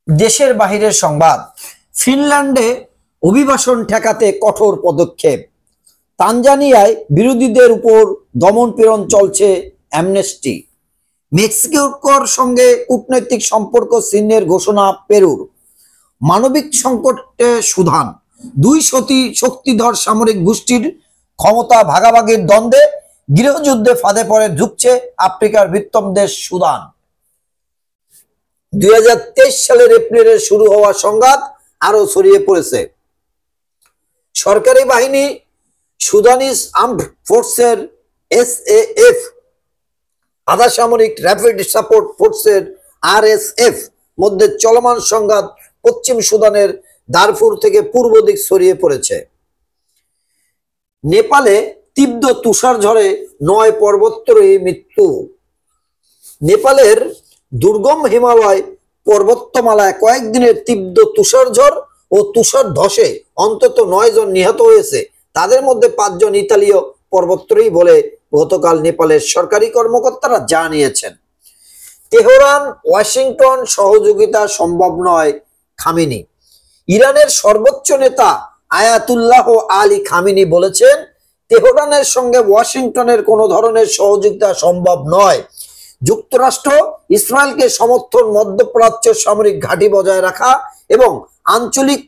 দেশের বাহিরের সংবাদ। ফিনল্যান্ডে অভিবাসন ঠেকাতে কঠোর পদক্ষেপ। তানজানিয়ায় বিরোধীদের উপর দমন-পীড়ন চলছে অ্যামনেস্টি। মেক্সিকোর সঙ্গে কূটনৈতিক সম্পর্ক ছিন্নের ঘোষণা পেরুর। মানবিক সংকটে সুদান। দুই শক্তিধর সামরিক গোষ্ঠীর ক্ষমতা ভাগাভাগির দ্বন্দ্বে গৃহযুদ্ধে ফাঁদে পড়ে ঝুঁকছে আফ্রিকার বৃহত্তম দেশ সুদান। 2023 সালের এপ্রিলে শুরু হওয়া সংঘাত আরো ছড়িয়ে পড়েছে। সরকারি বাহিনী সুদানিজ আর্মড ফোর্সের SAF, আধা সামরিক র্যাপিড সাপোর্ট ফোর্সের RSF মধ্যে চলমান সংঘাত পশ্চিম সুদানের দারফুর থেকে পূর্ব দিক ছড়িয়ে পড়েছে। নেপালে তীব্র তুষারঝড়ে 9 পর্বতারোহী মৃত্যু। নেপালের দুর্গম হিমালয় পর্বতমালায় কয়েকদিনের তীব্র তুষারঝড় ও তুষার ধসে অন্তত 9 জন নিহত হয়েছে। তাদের মধ্যে 5 জন ইতালীয় পর্বতারোহী বলে গতকাল নেপালের সরকারি কর্মকর্তারা জানিয়েছেন। তেহরান ওয়াশিংটন সহযোগিতা সম্ভব নয়, খামেনি। ইরানের সর্বোচ্চ নেতা আয়াতুল্লাহ আলী খামেনি বলেছেন, তেহরানের সঙ্গে ওয়াশিংটনের কোনো ধরনের সহযোগিতা সম্ভব নয়। যুক্তরাষ্ট্র ইসরায়েলকে সমর্থন, মধ্যপ্রাচ্যের সামরিক ঘাঁটি বজায় রাখা এবং আঞ্চলিক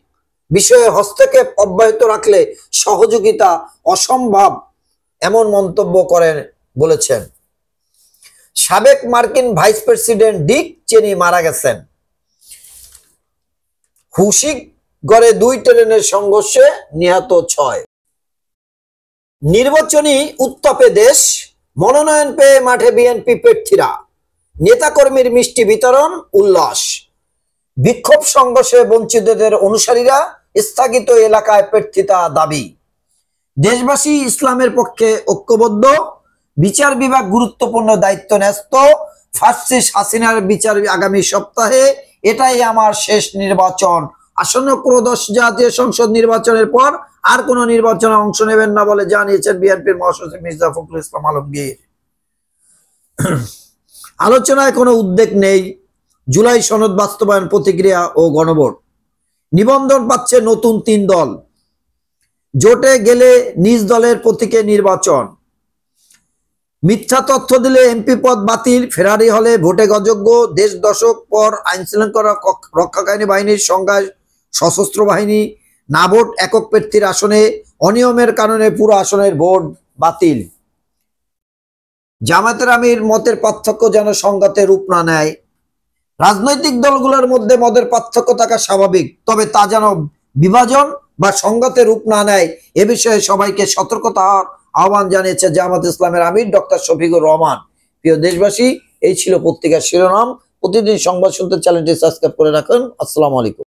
বিষয়ে হস্তক্ষেপ অব্যাহত রাখলে সহযোগিতা অসম্ভব, এমন মন্তব্য বলেছেন। সাবেক মার্কিন ভাইস প্রেসিডেন্ট ডিক চেনি মারা গেছেন। হুশিগড়ে 2 ট্রেনের সংঘর্ষে নিহত 6। নির্বাচনী উত্তাপে দেশ, মনোনয়ন পেয়ে মাঠে বিএনপি প্রার্থীরা। নেতাকর্মীর মিষ্টি বিতরণ, উল্লাস। বিক্ষোভ সংঘর্ষে বঞ্চিতদের অনুসারীরা, স্থগিত এলাকায় প্রার্থিতা দাবি। দেশবাসী ইসলামের পক্ষে ঐক্যবদ্ধ। বিচার বিভাগ গুরুত্বপূর্ণ দায়িত্ব ন্যস্ত। ফাঁসিস হাসিনার বিচার আগামী সপ্তাহে। এটাই আমার শেষ নির্বাচন। আসন্ন ত্রয়োদশ জাতীয় সংসদ নির্বাচনের পর আর কোনো নির্বাচনে অংশ নেবেন না বলে জানিয়েছেন বিএনপির মহাসচিব মির্জা ফখরুল ইসলাম আলমগীর। আলোচনায় কোনো উদ্বেগ নেই। জুলাই সনদ বাস্তবায়ন, প্রতিক্রিয়া ও গণভোট। নিবন্ধন পাচ্ছে নতুন 3 দল। জোটে গেলে নিজ দলের প্রতীকে নির্বাচন। মিথ্যা তথ্য দিলে এমপি পদ বাতিল। ফেরারি হলে ভোটে অযোগ্য। দেশ দশক পর আইনশৃঙ্খলা রক্ষাকারী বাহিনীর সংজ্ঞায় সশস্ত্র বাহিনী। না ভোট একক প্রার্থীর আসনে। অনিয়মের কারণে পুরো আসনের ভোট বাতিল। জামায়াতের আমির, মতের পার্থক্য যেন সংঘাতে রূপ না নেয়। রাজনৈতিক দলগুলোর মধ্যে মতের পার্থক্য থাকা স্বাভাবিক, তবে তা যেন বিভাজন বা সংঘাতে রূপ না নেয়, এ বিষয়ে সবাইকে সতর্কতার আহ্বান জানিয়েছে জামায়াত ইসলামের আমির ডক্টর শফিকুর রহমান। প্রিয় দেশবাসী, এই ছিল পত্রিকার শিরোনাম। প্রতিদিন সংবাদ শুনতে চ্যানেলটি সাবস্ক্রাইব করে রাখুন। আসসালামু আলাইকুম।